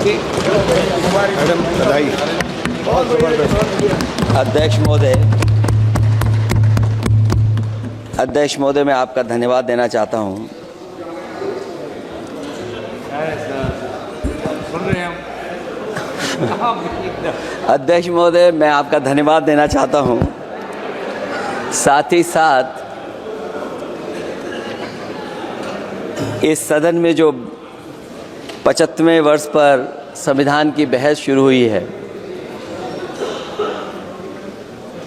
Madam बधाई, बहुत जबरदस्त। अध्यक्ष महोदय, मैं आपका धन्यवाद देना चाहता हूं। अध्यक्ष महोदय, मैं आपका धन्यवाद देना चाहता हूं। साथ ही साथ इस सदन में जो 75वें वर्ष पर संविधान की बहस शुरू हुई है,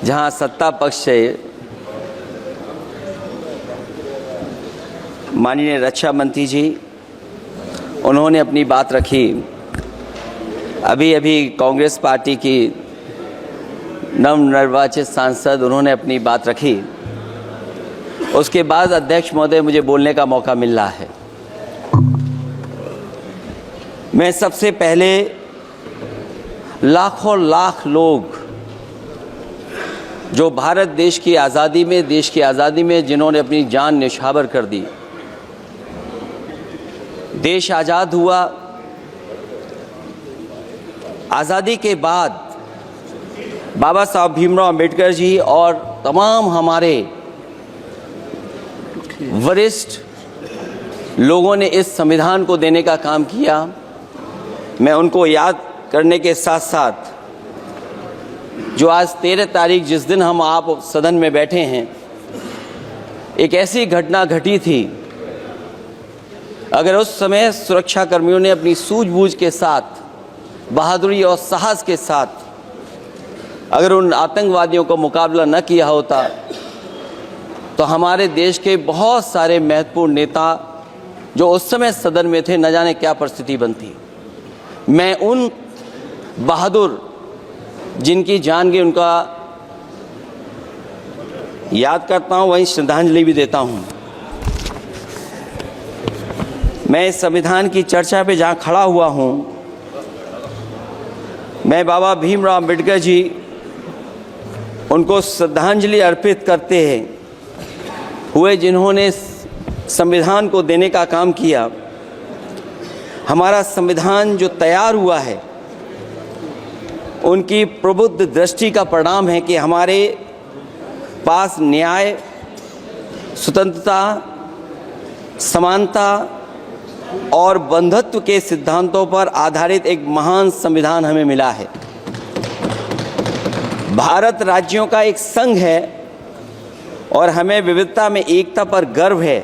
जहां सत्ता पक्ष से माननीय रक्षा मंत्री जी उन्होंने अपनी बात रखी। अभी कांग्रेस पार्टी की नवनिर्वाचित सांसद उन्होंने अपनी बात रखी। उसके बाद अध्यक्ष महोदय मुझे बोलने का मौका मिल रहा है। मैं सबसे पहले लाखों लाख लोग जो भारत देश की आज़ादी में जिन्होंने अपनी जान न्यौछावर कर दी, देश आज़ाद हुआ। आज़ादी के बाद बाबा साहब भीमराव अंबेडकर जी और तमाम हमारे वरिष्ठ लोगों ने इस संविधान को देने का काम किया। मैं उनको याद करने के साथ साथ जो आज 13 तारीख जिस दिन हम आप सदन में बैठे हैं, एक ऐसी घटना घटी थी, अगर उस समय सुरक्षा कर्मियों ने अपनी सूझबूझ के साथ, बहादुरी और साहस के साथ अगर उन आतंकवादियों को मुकाबला न किया होता तो हमारे देश के बहुत सारे महत्वपूर्ण नेता जो उस समय सदन में थे, न जाने क्या परिस्थिति बनती। मैं उन बहादुर जिनकी जान गई उनका याद करता हूं, वहीं श्रद्धांजलि भी देता हूं। मैं इस संविधान की चर्चा पे जहां खड़ा हुआ हूं, मैं बाबा भीमराव अंबेडकर जी उनको श्रद्धांजलि अर्पित करते हुए जिन्होंने संविधान को देने का काम किया। हमारा संविधान जो तैयार हुआ है, उनकी प्रबुद्ध दृष्टि का परिणाम है कि हमारे पास न्याय, स्वतंत्रता, समानता और बंधुत्व के सिद्धांतों पर आधारित एक महान संविधान हमें मिला है। भारत राज्यों का एक संघ है और हमें विविधता में एकता पर गर्व है।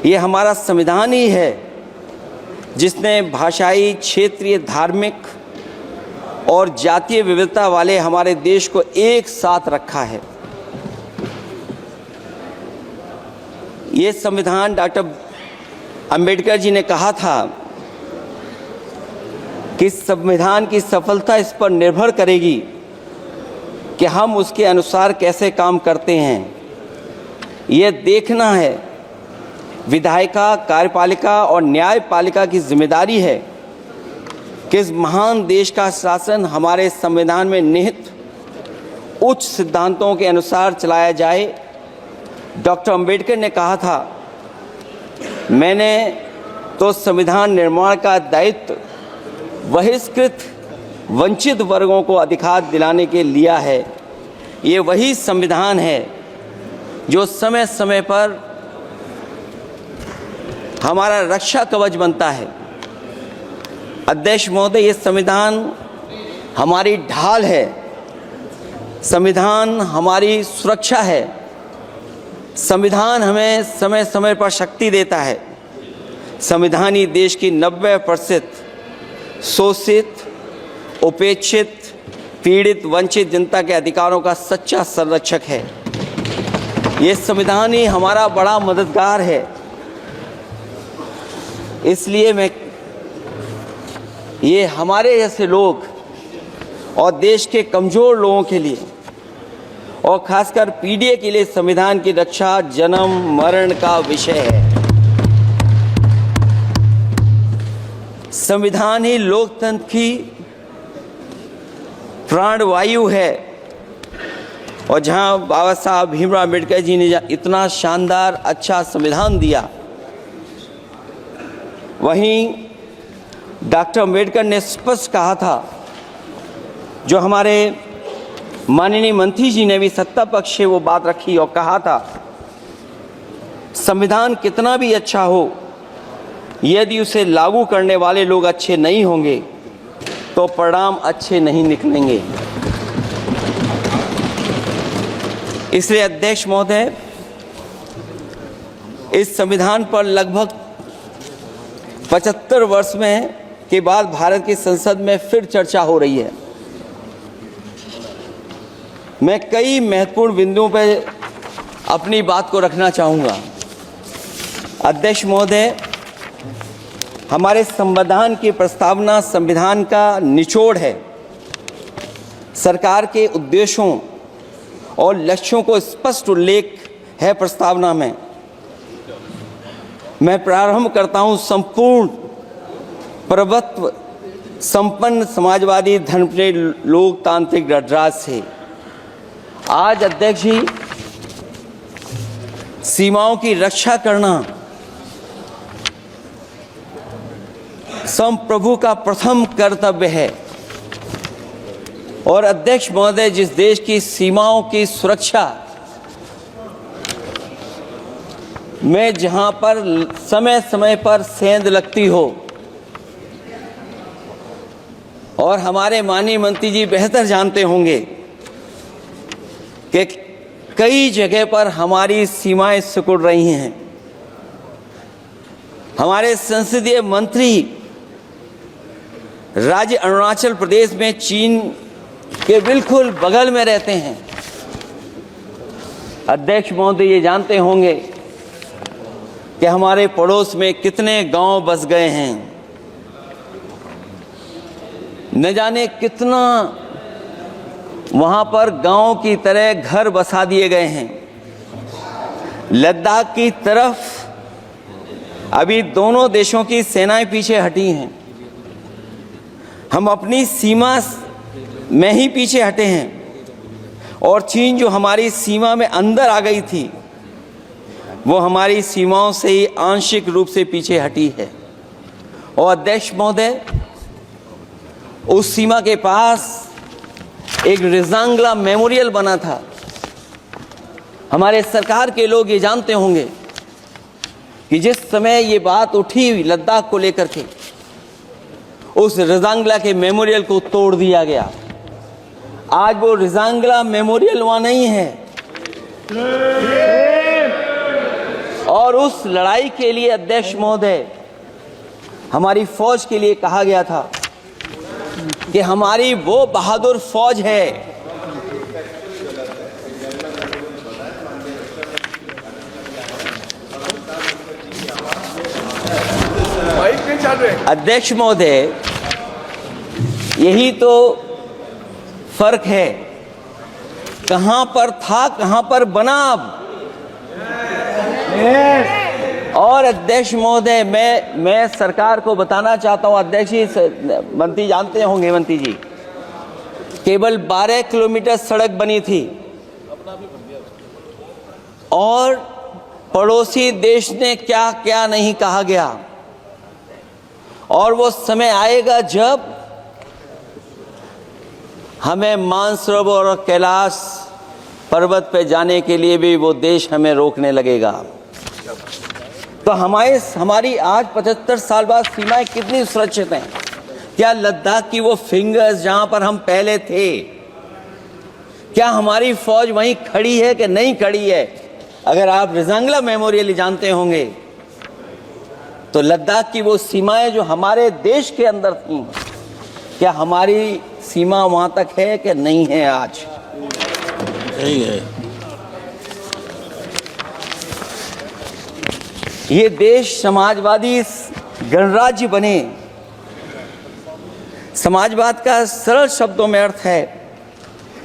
ये हमारा संविधान ही है जिसने भाषाई, क्षेत्रीय, धार्मिक और जातीय विविधता वाले हमारे देश को एक साथ रखा है। ये संविधान डॉक्टर अंबेडकर जी ने कहा था कि संविधान की सफलता इस पर निर्भर करेगी कि हम उसके अनुसार कैसे काम करते हैं। ये देखना है, विधायिका, कार्यपालिका और न्यायपालिका की जिम्मेदारी है कि इस महान देश का शासन हमारे संविधान में निहित उच्च सिद्धांतों के अनुसार चलाया जाए। डॉक्टर अंबेडकर ने कहा था, मैंने तो संविधान निर्माण का दायित्व बहिष्कृत वंचित वर्गों को अधिकार दिलाने के लिया है। ये वही संविधान है जो समय समय पर हमारा रक्षा कवच बनता है। अध्यक्ष महोदय, ये संविधान हमारी ढाल है, संविधान हमारी सुरक्षा है, संविधान हमें समय समय पर शक्ति देता है। संविधान ही देश की 90% शोषित, उपेक्षित, पीड़ित, वंचित जनता के अधिकारों का सच्चा संरक्षक है। ये संविधान ही हमारा बड़ा मददगार है। इसलिए ये हमारे जैसे लोग और देश के कमज़ोर लोगों के लिए और खासकर पीढ़ी के लिए संविधान की रक्षा जन्म मरण का विषय है। संविधान ही लोकतंत्र की प्राणवायु है और जहां बाबा साहब भीमराव अंबेडकर जी ने इतना शानदार अच्छा संविधान दिया, वहीं डॉक्टर अम्बेडकर ने स्पष्ट कहा था, जो हमारे माननीय मंत्री जी ने भी सत्ता पक्ष से वो बात रखी और कहा था, संविधान कितना भी अच्छा हो, यदि उसे लागू करने वाले लोग अच्छे नहीं होंगे तो परिणाम अच्छे नहीं निकलेंगे। इसलिए अध्यक्ष महोदय, इस संविधान पर लगभग 75 वर्ष में के बाद भारत की संसद में फिर चर्चा हो रही है। मैं कई महत्वपूर्ण बिंदुओं पर अपनी बात को रखना चाहूँगा। अध्यक्ष महोदय, हमारे संविधान की प्रस्तावना संविधान का निचोड़ है। सरकार के उद्देश्यों और लक्ष्यों को स्पष्ट उल्लेख है प्रस्तावना में। मैं प्रारंभ करता हूं संपूर्ण प्रभुत्व संपन्न समाजवादी धर्मप्रिय लोकतांत्रिक गणराज्य से। आज अध्यक्ष जी, सीमाओं की रक्षा करना संप्रभु का प्रथम कर्तव्य है। और अध्यक्ष महोदय, जिस देश की सीमाओं की सुरक्षा में जहां पर समय समय पर सेंध लगती हो, और हमारे माननीय मंत्री जी बेहतर जानते होंगे कि कई जगह पर हमारी सीमाएं सिकुड़ रही हैं। हमारे संसदीय मंत्री राज्य अरुणाचल प्रदेश में चीन के बिल्कुल बगल में रहते हैं। अध्यक्ष महोदय, ये जानते होंगे कि हमारे पड़ोस में कितने गांव बस गए हैं, न जाने कितना वहां पर गांव की तरह घर बसा दिए गए हैं। लद्दाख की तरफ अभी दोनों देशों की सेनाएं पीछे हटी हैं। हम अपनी सीमा में ही पीछे हटे हैं, और चीन जो हमारी सीमा में अंदर आ गई थी, वो हमारी सीमाओं से ही आंशिक रूप से पीछे हटी है। और अध्यक्ष महोदय, उस सीमा के पास एक रिजांगला मेमोरियल बना था। हमारे सरकार के लोग ये जानते होंगे कि जिस समय ये बात उठी लद्दाख को लेकर के, उस रिजांगला के मेमोरियल को तोड़ दिया गया। आज वो रिजांगला मेमोरियल वहां नहीं है। और उस लड़ाई के लिए अध्यक्ष महोदय, हमारी फौज के लिए कहा गया था कि हमारी वो बहादुर फौज है अध्यक्ष महोदय, यही तो फर्क है। कहां पर था, कहां पर बना अब। और अध्यक्ष महोदय, मैं सरकार को बताना चाहता हूं, अध्यक्ष जी, मंत्री जानते होंगे, मंत्री जी, केवल 12 किलोमीटर सड़क बनी थी, और पड़ोसी देश ने क्या क्या नहीं कहा गया। और वो समय आएगा जब हमें मानसरोवर और कैलाश पर्वत पे जाने के लिए भी वो देश हमें रोकने लगेगा। तो हमारी आज 75 साल बाद सीमाएं कितनी सुरक्षित हैं। क्या लद्दाख की वो फिंगर्स जहां पर हम पहले थे, क्या हमारी फौज वहीं खड़ी है कि नहीं खड़ी है? अगर आप रिजांगला मेमोरियल जानते होंगे, तो लद्दाख की वो सीमाएं जो हमारे देश के अंदर थी, क्या हमारी सीमा वहां तक है कि नहीं है? आज यही है। ये देश समाजवादी गणराज्य बने। समाजवाद का सरल शब्दों में अर्थ है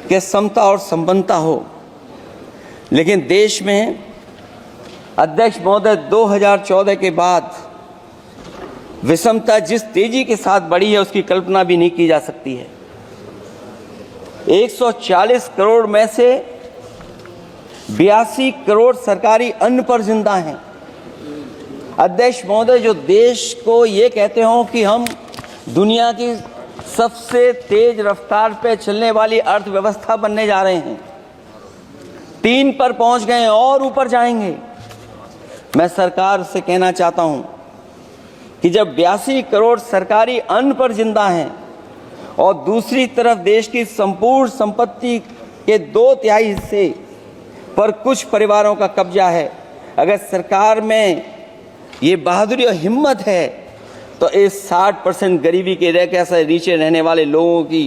कि समता और संपन्नता हो। लेकिन देश में अध्यक्ष महोदय, 2014 के बाद विषमता जिस तेजी के साथ बढ़ी है, उसकी कल्पना भी नहीं की जा सकती है। 140 करोड़ में से 82 करोड़ सरकारी अन्न पर जिंदा हैं। अध्यक्ष महोदय, जो देश को ये कहते हो कि हम दुनिया की सबसे तेज रफ्तार पे चलने वाली अर्थव्यवस्था बनने जा रहे हैं। 3 पर पहुंच गए और ऊपर जाएंगे। मैं सरकार से कहना चाहता हूं कि जब 82 करोड़ सरकारी अन्न पर जिंदा हैं और दूसरी तरफ देश की संपूर्ण संपत्ति के 2/3 हिस्से पर कुछ परिवारों का कब्जा है, अगर सरकार में ये बहादुरी और हिम्मत है तो इस 60% गरीबी के रेखा से नीचे रहने वाले लोगों की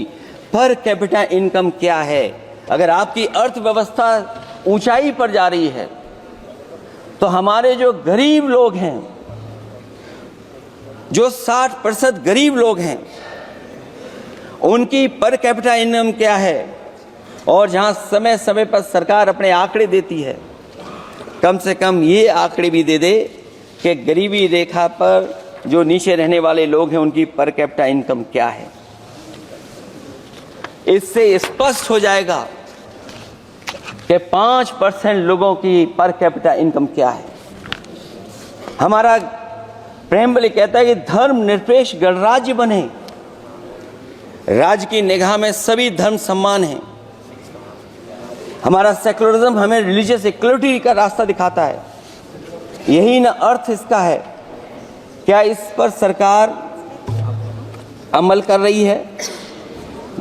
पर कैपिटा इनकम क्या है। अगर आपकी अर्थव्यवस्था ऊंचाई पर जा रही है तो हमारे जो गरीब लोग हैं, जो 60% गरीब लोग हैं, उनकी पर कैपिटा इनकम क्या है। और जहां समय समय पर सरकार अपने आंकड़े देती है, कम से कम ये आंकड़े भी दे दे कि गरीबी रेखा पर जो नीचे रहने वाले लोग हैं उनकी पर कैपिटा इनकम क्या है। इससे स्पष्ट हो जाएगा कि 5% लोगों की पर कैपिटा इनकम क्या है। हमारा प्रेमबली कहता है कि धर्म निरपेक्ष गणराज्य बने, राज्य की निगाह में सभी धर्म सम्मान हैं। हमारा सेकुलरिज्म हमें रिलीजियस इक्वलिटी का रास्ता दिखाता है। यही ना अर्थ इसका है। क्या इस पर सरकार अमल कर रही है?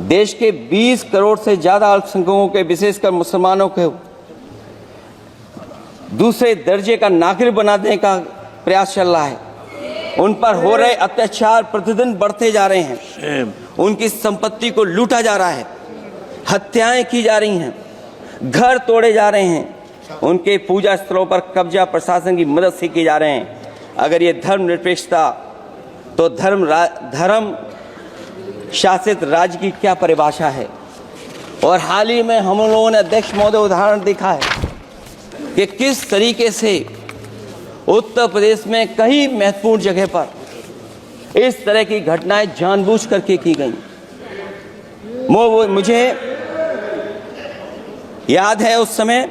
देश के 20 करोड़ से ज्यादा अल्पसंख्यकों के, विशेषकर मुसलमानों को दूसरे दर्जे का नागरिक बनाने का प्रयास चल रहा है। उन पर हो रहे अत्याचार प्रतिदिन बढ़ते जा रहे हैं। उनकी संपत्ति को लूटा जा रहा है, हत्याएं की जा रही हैं, घर तोड़े जा रहे हैं, उनके पूजा स्थलों पर कब्जा प्रशासन की मदद से किए जा रहे हैं। अगर ये धर्मनिरपेक्षता तो धर्म शासित राज्य की क्या परिभाषा है। और हाल ही में हम लोगों ने अध्यक्ष महोदय उदाहरण देखा है कि किस तरीके से उत्तर प्रदेश में कई महत्वपूर्ण जगह पर इस तरह की घटनाएं जानबूझ करके की गई। मुझे याद है उस समय,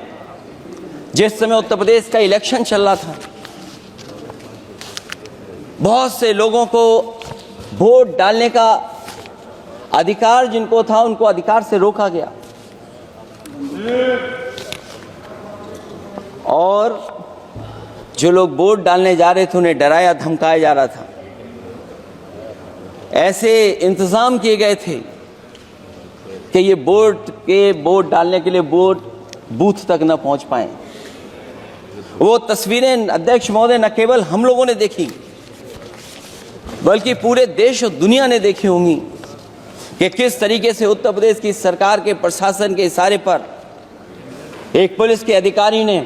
जिस समय उत्तर प्रदेश का इलेक्शन चल रहा था, बहुत से लोगों को वोट डालने का अधिकार जिनको था उनको अधिकार से रोका गया और जो लोग वोट डालने जा रहे थे उन्हें डराया धमकाया जा रहा था। ऐसे इंतजाम किए गए थे कि ये वोट डालने के लिए वोट बूथ तक न पहुंच पाए। वो तस्वीरें अध्यक्ष महोदय न केवल हम लोगों ने देखी बल्कि पूरे देश और दुनिया ने देखी होंगी कि किस तरीके से उत्तर प्रदेश की सरकार के प्रशासन के इशारे पर एक पुलिस के अधिकारी ने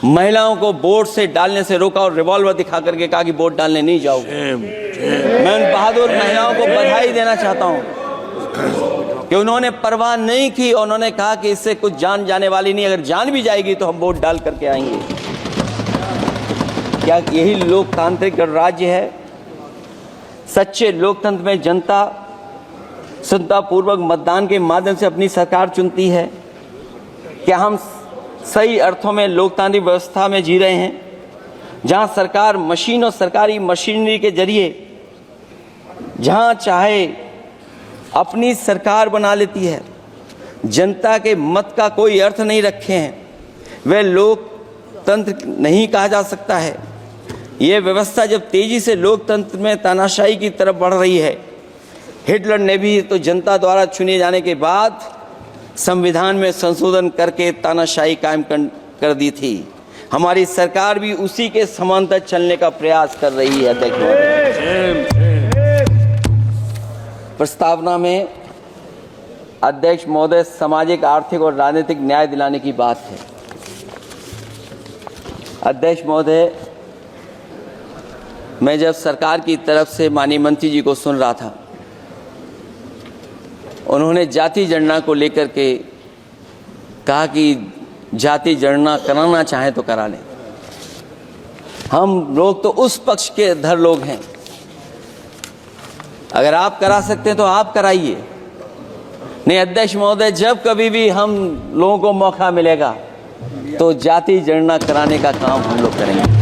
महिलाओं को वोट से डालने से रोका और रिवॉल्वर दिखा करके कहा कि वोट डालने नहीं जाओगे। मैं उन बहादुर महिलाओं को बधाई देना चाहता हूं कि उन्होंने परवाह नहीं की और उन्होंने कहा कि इससे कुछ जान जाने वाली नहीं, अगर जान भी जाएगी तो हम वोट डाल करके आएंगे। क्या यही लोकतांत्रिक गणराज्य है? सच्चे लोकतंत्र में जनता संतापूर्वक मतदान के माध्यम से अपनी सरकार चुनती है। क्या हम सही अर्थों में लोकतांत्रिक व्यवस्था में जी रहे हैं, जहां सरकार मशीन और सरकारी मशीनरी के जरिए जहां चाहे अपनी सरकार बना लेती है, जनता के मत का कोई अर्थ नहीं रखे हैं, वह लोकतंत्र नहीं कहा जा सकता है। यह व्यवस्था जब तेजी से लोकतंत्र में तानाशाही की तरफ बढ़ रही है, हिटलर ने भी तो जनता द्वारा चुने जाने के बाद संविधान में संशोधन करके तानाशाही कायम कर दी थी। हमारी सरकार भी उसी के समांतर चलने का प्रयास कर रही है। प्रस्तावना में अध्यक्ष महोदय सामाजिक, आर्थिक और राजनीतिक न्याय दिलाने की बात है। अध्यक्ष महोदय, मैं जब सरकार की तरफ से माननीय मंत्री जी को सुन रहा था, उन्होंने जाति जनगणना को लेकर के कहा कि जाति जनगणना कराना चाहें तो करा लें। हम लोग तो उस पक्ष के धर लोग हैं, अगर आप करा सकते हैं तो आप कराइए। नहीं अध्यक्ष महोदय, जब कभी भी हम लोगों को मौका मिलेगा तो जाति जनगणना कराने का काम हम लोग करेंगे।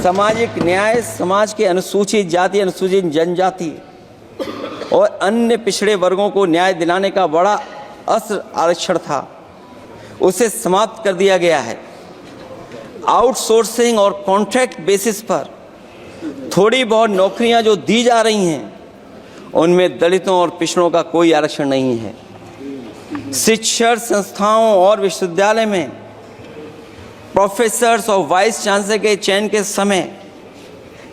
सामाजिक न्याय समाज के अनुसूचित जाति, अनुसूचित जनजाति और अन्य पिछड़े वर्गों को न्याय दिलाने का बड़ा अस्त्र आरक्षण था, उसे समाप्त कर दिया गया है। आउटसोर्सिंग और कॉन्ट्रैक्ट बेसिस पर थोड़ी बहुत नौकरियां जो दी जा रही हैं, उनमें दलितों और पिछड़ों का कोई आरक्षण नहीं है। शिक्षण संस्थाओं और विश्वविद्यालय में प्रोफेसर्स और वाइस चांसलर के चयन के समय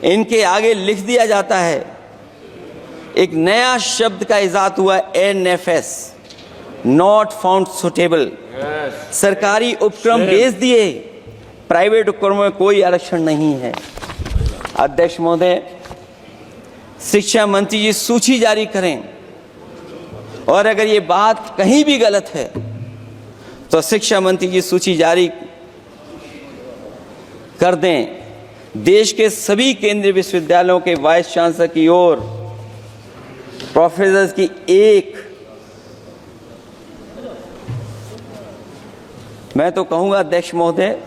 इनके आगे लिख दिया जाता है, एक नया शब्द का इजाद हुआ, NFS, नॉट फाउंड सुटेबल। सरकारी उपक्रम भेज दिए, प्राइवेट उपक्रमों में कोई आरक्षण नहीं है। अध्यक्ष महोदय, शिक्षा मंत्री जी सूची जारी करें, और अगर ये बात कहीं भी गलत है तो शिक्षा मंत्री जी सूची जारी कर दें। देश के सभी केंद्रीय विश्वविद्यालयों के वाइस चांसलर की ओर प्रोफेसर की एक, मैं तो कहूंगा अध्यक्ष महोदय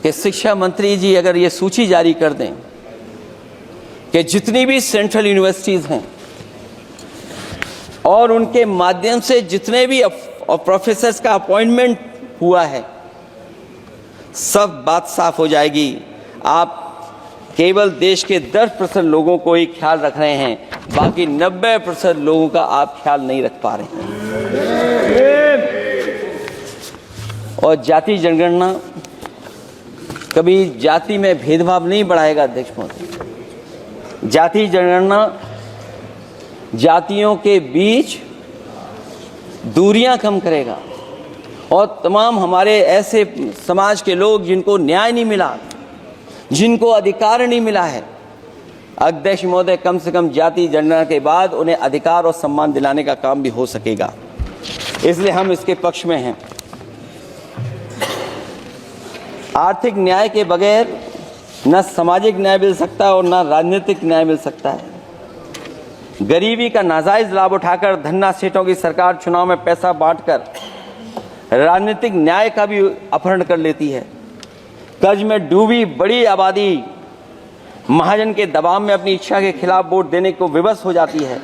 कि शिक्षा मंत्री जी अगर ये सूची जारी कर दें कि जितनी भी सेंट्रल यूनिवर्सिटीज हैं और उनके माध्यम से जितने भी प्रोफेसर्स का अपॉइंटमेंट हुआ है, सब बात साफ हो जाएगी। आप केवल देश के 10% लोगों को ही ख्याल रख रहे हैं, बाकी 90% लोगों का आप ख्याल नहीं रख पा रहे हैं। और जाति जनगणना कभी जाति में भेदभाव नहीं बढ़ाएगा अध्यक्ष महोदय। जाति जनगणना जातियों के बीच दूरियां कम करेगा और तमाम हमारे ऐसे समाज के लोग जिनको न्याय नहीं मिला, जिनको अधिकार नहीं मिला है, अध्यक्ष महोदय कम से कम जाति जनगणना के बाद उन्हें अधिकार और सम्मान दिलाने का काम भी हो सकेगा। इसलिए हम इसके पक्ष में हैं। आर्थिक न्याय के बगैर न सामाजिक न्याय मिल सकता है और न राजनीतिक न्याय मिल सकता है। गरीबी का नाजायज लाभ उठाकर धन्ना सेठों की सरकार चुनाव में पैसा बांटकर राजनीतिक न्याय का भी अपहरण कर लेती है। कर्ज में डूबी बड़ी आबादी महाजन के दबाव में अपनी इच्छा के खिलाफ वोट देने को विवश हो जाती है।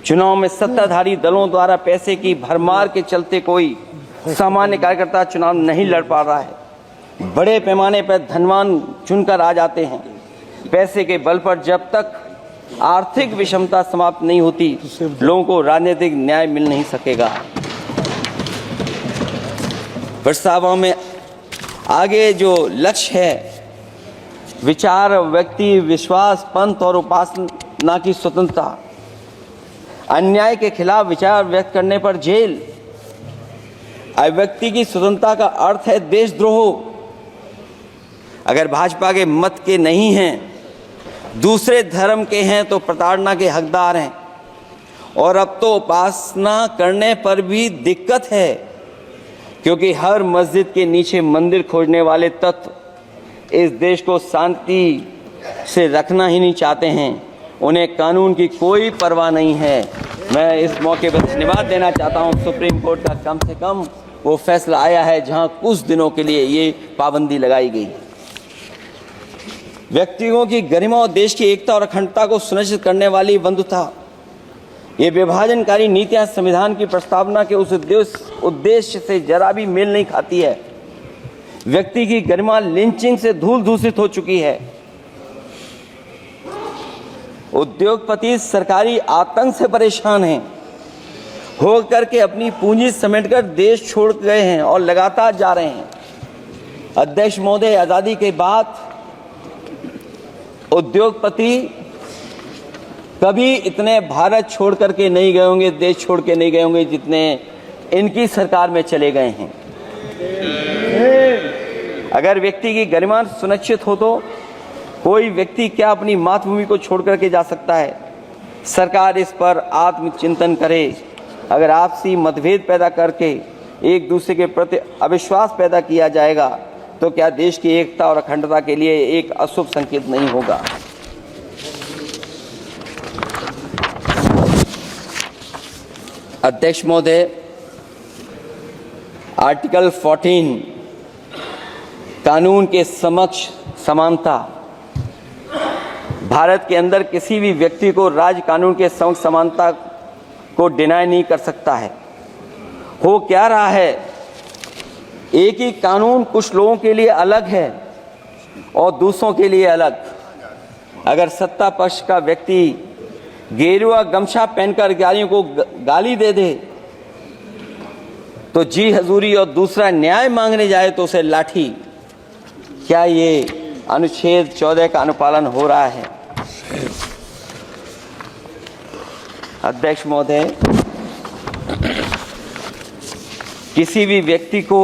चुनाव में सत्ताधारी दलों द्वारा पैसे की भरमार के चलते कोई सामान्य कार्यकर्ता चुनाव नहीं लड़ पा रहा है। बड़े पैमाने पर धनवान चुनकर आ जाते हैं। पैसे के बल पर जब तक आर्थिक विषमता समाप्त नहीं होती, लोगों को राजनीतिक न्याय मिल नहीं सकेगा। प्रस्तावों में आगे जो लक्ष्य है, विचार, व्यक्ति, विश्वास, पंथ और उपासना की स्वतंत्रता, अन्याय के खिलाफ विचार व्यक्त करने पर जेल, अभिव्यक्ति की स्वतंत्रता का अर्थ है देशद्रोह। अगर भाजपा के मत के नहीं हैं, दूसरे धर्म के हैं तो प्रताड़ना के हकदार हैं। और अब तो उपासना करने पर भी दिक्कत है, क्योंकि हर मस्जिद के नीचे मंदिर खोजने वाले तत्व इस देश को शांति से रखना ही नहीं चाहते हैं। उन्हें कानून की कोई परवाह नहीं है। मैं इस मौके पर धन्यवाद देना चाहता हूं सुप्रीम कोर्ट का, कम से कम वो फैसला आया है जहां कुछ दिनों के लिए ये पाबंदी लगाई गई। व्यक्तियों की गरिमा और देश की एकता और अखंडता को सुनिश्चित करने वाली बंधुता, ये विभाजनकारी नीतियां संविधान की प्रस्तावना के उस उद्देश्य से जरा भी मेल नहीं खाती है। व्यक्ति की गरिमा लिंचिंग से धूल दूषित हो चुकी है। उद्योगपति सरकारी आतंक से परेशान हैं, हो करके अपनी पूंजी समेटकर देश छोड़ गए हैं और लगातार जा रहे हैं। अध्यक्ष महोदय, आज़ादी के बाद उद्योगपति कभी इतने भारत छोड़ करके नहीं गए होंगे, देश छोड़ के नहीं गए होंगे जितने इनकी सरकार में चले गए हैं। अगर व्यक्ति की गरिमा सुनिश्चित हो तो कोई व्यक्ति क्या अपनी मातृभूमि को छोड़ करके जा सकता है। सरकार इस पर आत्मचिंतन करे। अगर आपसी मतभेद पैदा करके एक दूसरे के प्रति अविश्वास पैदा किया जाएगा तो क्या देश की एकता और अखंडता के लिए एक अशुभ संकेत नहीं होगा। अध्यक्ष महोदय, आर्टिकल 14 कानून के समक्ष समानता। भारत के अंदर किसी भी व्यक्ति को राज्य कानून के समक्ष समानता को डिनाई नहीं कर सकता है। हो क्या रहा है, एक ही कानून कुछ लोगों के लिए अलग है और दूसरों के लिए अलग। अगर सत्ता पक्ष का व्यक्ति गेरुआ गमछा पहनकर गालियों को गाली दे दे तो जी हजूरी और दूसरा न्याय मांगने जाए तो उसे लाठी। क्या ये अनुच्छेद 14 का अनुपालन हो रहा है? अध्यक्ष महोदय, किसी भी व्यक्ति को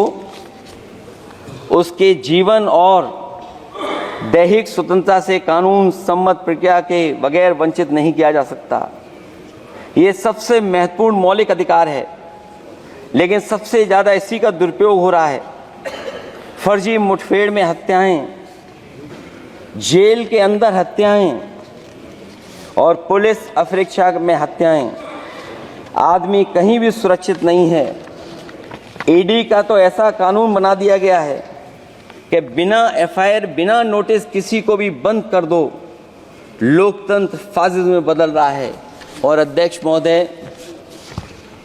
उसके जीवन और दैहिक स्वतंत्रता से कानून सम्मत प्रक्रिया के बगैर वंचित नहीं किया जा सकता। ये सबसे महत्वपूर्ण मौलिक अधिकार है, लेकिन सबसे ज़्यादा इसी का दुरुपयोग हो रहा है। फर्जी मुठभेड़ में हत्याएं, जेल के अंदर हत्याएं और पुलिस अफरीक्षा में हत्याएं। आदमी कहीं भी सुरक्षित नहीं है। ईडी का तो ऐसा कानून बना दिया गया है कि बिना एफआईआर, बिना नोटिस किसी को भी बंद कर दो। लोकतंत्र फासिज्म में बदल रहा है। और अध्यक्ष महोदय,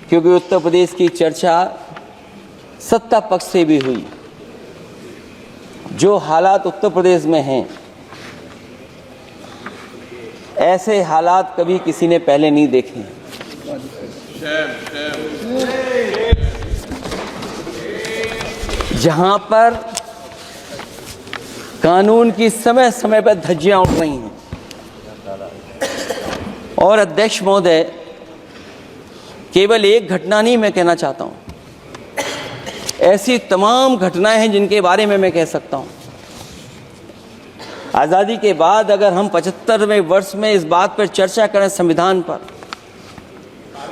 क्योंकि उत्तर प्रदेश की चर्चा सत्ता पक्ष से भी हुई, जो हालात उत्तर प्रदेश में हैं, ऐसे हालात कभी किसी ने पहले नहीं देखे। जहां पर कानून की समय समय पर धज्जियां उड़ रही हैं। और अध्यक्ष महोदय, केवल एक घटना नहीं मैं कहना चाहता हूं, ऐसी तमाम घटनाएं हैं जिनके बारे में मैं कह सकता हूं। आज़ादी के बाद अगर हम 75वें वर्ष में इस बात पर चर्चा करें संविधान पर,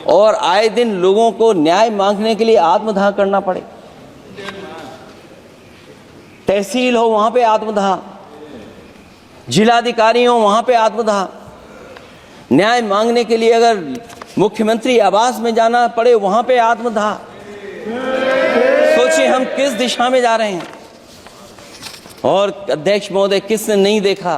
और आए दिन लोगों को न्याय मांगने के लिए आत्मदाह करना पड़े, तहसील हो वहां पे आत्मदाह, जिलाधिकारी हो वहां पे आत्मदाह, न्याय मांगने के लिए अगर मुख्यमंत्री आवास में जाना पड़े वहां पे आत्मदाह। सोचिए हम किस दिशा में जा रहे हैं। और अध्यक्ष महोदय, किसने नहीं देखा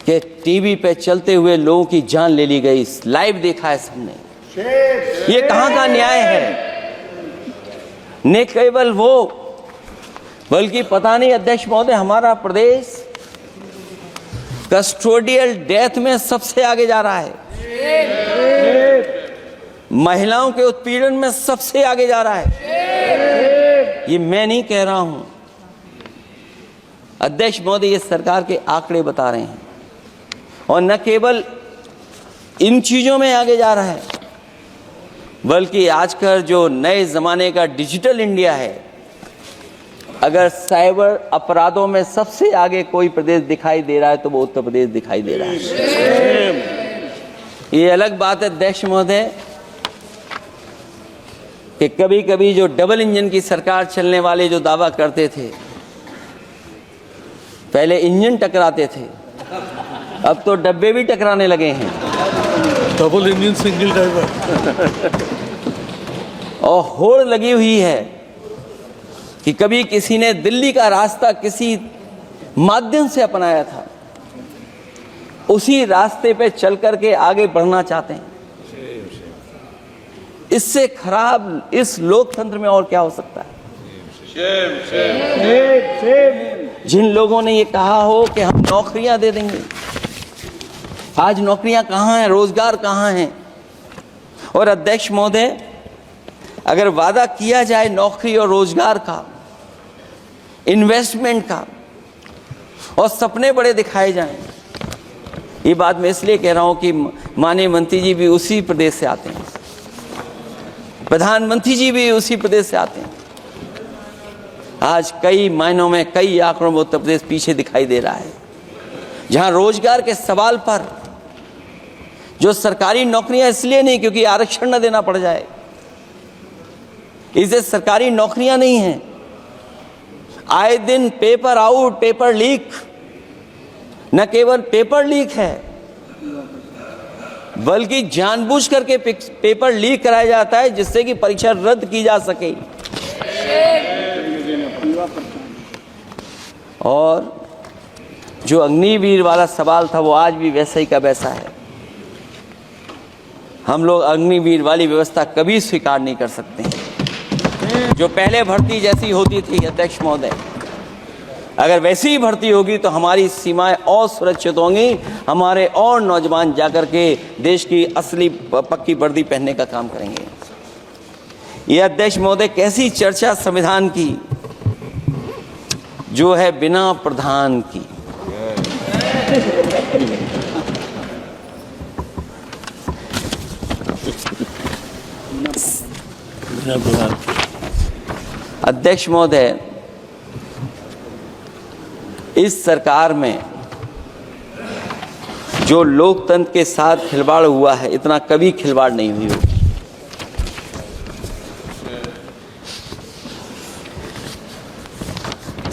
कि टीवी पे चलते हुए लोगों की जान ले ली गई? लाइव देखा है सबने। ये कहां का न्याय है? न केवल वो, बल्कि पता नहीं अध्यक्ष महोदय, हमारा प्रदेश कस्टोडियल डेथ में सबसे आगे जा रहा है। महिलाओं के उत्पीड़न में सबसे आगे जा रहा है। ये मैं नहीं कह रहा हूं, अध्यक्ष महोदय, ये सरकार के आंकड़े बता रहे हैं। और न केवल इन चीजों में आगे जा रहा है, बल्कि आजकल जो नए जमाने का डिजिटल इंडिया है, अगर साइबर अपराधों में सबसे आगे कोई प्रदेश दिखाई दे रहा है तो वो उत्तर प्रदेश दिखाई दे रहा है। ये अलग बात है अध्यक्ष महोदय कि कभी कभी जो डबल इंजन की सरकार चलने वाले जो दावा करते थे, पहले इंजन टकराते थे, अब तो डब्बे भी टकराने लगे हैं। Double engine single driver. और होड़ लगी हुई है कि कभी किसी ने दिल्ली का रास्ता किसी माध्यम से अपनाया था, उसी रास्ते पे चल करके आगे बढ़ना चाहते हैं। इससे खराब इस लोकतंत्र में और क्या हो सकता है? जिन लोगों ने ये कहा हो कि हम नौकरियां दे देंगे, आज नौकरियां कहां हैं? रोजगार कहां हैं? और अध्यक्ष महोदय, अगर वादा किया जाए नौकरी और रोजगार का, इन्वेस्टमेंट का, और सपने बड़े दिखाए जाएं, ये बात मैं इसलिए कह रहा हूं कि माननीय मंत्री जी भी उसी प्रदेश से आते हैं, प्रधानमंत्री जी भी उसी प्रदेश से आते हैं। आज कई मायनों में, कई आंकड़ों में उत्तर प्रदेश पीछे दिखाई दे रहा है। जहां रोजगार के सवाल पर जो सरकारी नौकरियां इसलिए नहीं क्योंकि आरक्षण न देना पड़ जाए, इसे सरकारी नौकरियां नहीं हैं। आए दिन पेपर आउट, पेपर लीक, न केवल पेपर लीक है बल्कि जानबूझ करके पेपर लीक कराया जाता है जिससे कि परीक्षा रद्द की जा सके। और जो अग्निवीर वाला सवाल था वो आज भी वैसा ही का वैसा है। हम लोग अग्निवीर वाली व्यवस्था कभी स्वीकार नहीं कर सकते हैं। जो पहले भर्ती जैसी होती थी अध्यक्ष महोदय, अगर वैसी ही भर्ती होगी तो हमारी सीमाएं और सुरक्षित होंगी, हमारे और नौजवान जाकर के देश की असली पक्की वर्दी पहनने का काम करेंगे। ये अध्यक्ष महोदय कैसी चर्चा संविधान की जो है बिना प्रधान की। अध्यक्ष महोदय, इस सरकार में जो लोकतंत्र के साथ खिलवाड़ हुआ है, इतना कभी खिलवाड़ नहीं हुई होगी।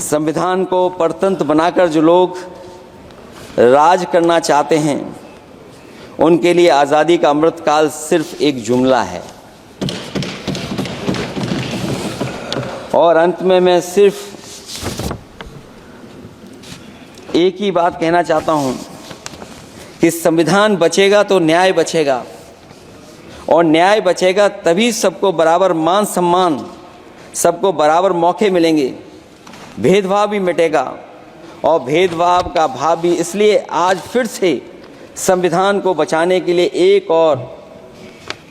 संविधान को परतंत्र बनाकर जो लोग राज करना चाहते हैं, उनके लिए आज़ादी का अमृतकाल सिर्फ एक जुमला है। और अंत में मैं सिर्फ एक ही बात कहना चाहता हूं कि संविधान बचेगा तो न्याय बचेगा, और न्याय बचेगा तभी सबको बराबर मान सम्मान, सबको बराबर मौके मिलेंगे, भेदभाव भी मिटेगा। और भेदभाव का भाव भी इसलिए आज फिर से संविधान को बचाने के लिए एक और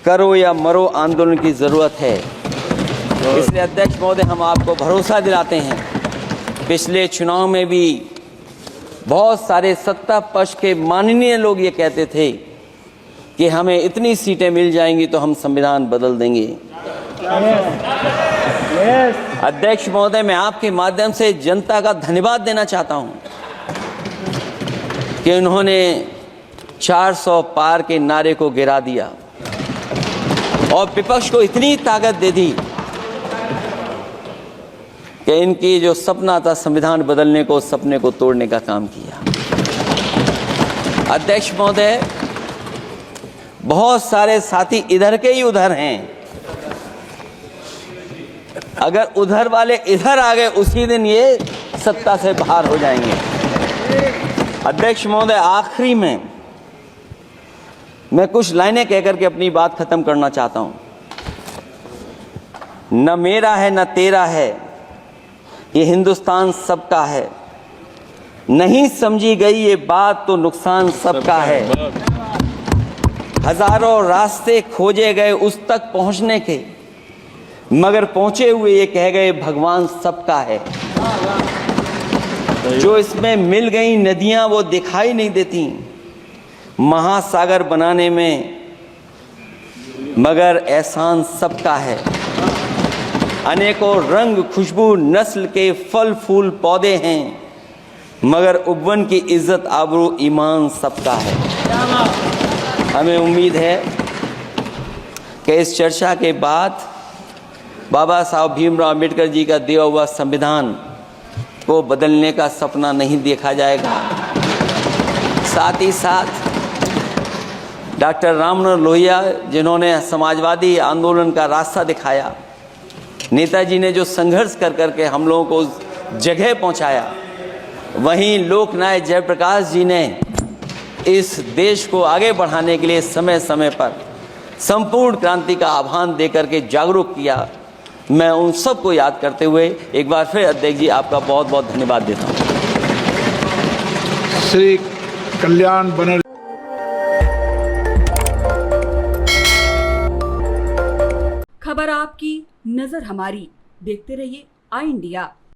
करो या मरो आंदोलन की ज़रूरत है। इसलिए अध्यक्ष महोदय, हम आपको भरोसा दिलाते हैं, पिछले चुनाव में भी बहुत सारे सत्ता पक्ष के माननीय लोग ये कहते थे कि हमें इतनी सीटें मिल जाएंगी तो हम संविधान बदल देंगे। अध्यक्ष महोदय, मैं आपके माध्यम से जनता का धन्यवाद देना चाहता हूं कि उन्होंने 400 पार के नारे को गिरा दिया और विपक्ष को इतनी ताकत दे दी कि इनकी जो सपना था संविधान बदलने को, उस सपने को तोड़ने का काम किया। अध्यक्ष महोदय, बहुत सारे साथी इधर के ही उधर हैं, अगर उधर वाले इधर आ गए उसी दिन ये सत्ता से बाहर हो जाएंगे। अध्यक्ष महोदय, आखिरी में मैं कुछ लाइनें कहकर के अपनी बात खत्म करना चाहता हूं। न मेरा है न तेरा है, ये हिंदुस्तान सबका है। नहीं समझी गई ये बात तो नुकसान सबका है। हजारों रास्ते खोजे गए उस तक पहुंचने के, मगर पहुंचे हुए ये कह गए भगवान सबका है। जो इसमें मिल गई नदियां वो दिखाई नहीं देती महासागर बनाने में, मगर एहसान सबका है। अनेकों रंग खुशबू नस्ल के फल फूल पौधे हैं, मगर उपवन की इज्जत आबरू ईमान सबका है। हमें उम्मीद है कि इस चर्चा के बाद बाबा साहब भीमराव अम्बेडकर जी का दिया हुआ संविधान को बदलने का सपना नहीं देखा जाएगा। साथ ही साथ डॉक्टर राममनोहर लोहिया, जिन्होंने समाजवादी आंदोलन का रास्ता दिखाया, नेताजी ने जो संघर्ष कर करके हम लोगों को उस जगह पहुंचाया, वहीं लोकनायक जयप्रकाश जी ने इस देश को आगे बढ़ाने के लिए समय समय पर संपूर्ण क्रांति का आह्वान देकर के जागरूक किया। मैं उन सबको याद करते हुए एक बार फिर अध्यक्ष जी आपका बहुत बहुत धन्यवाद देता हूँ। श्री कल्याण बनर्जी। खबर आपकी, नजर हमारी। देखते रहिए आई इंडिया।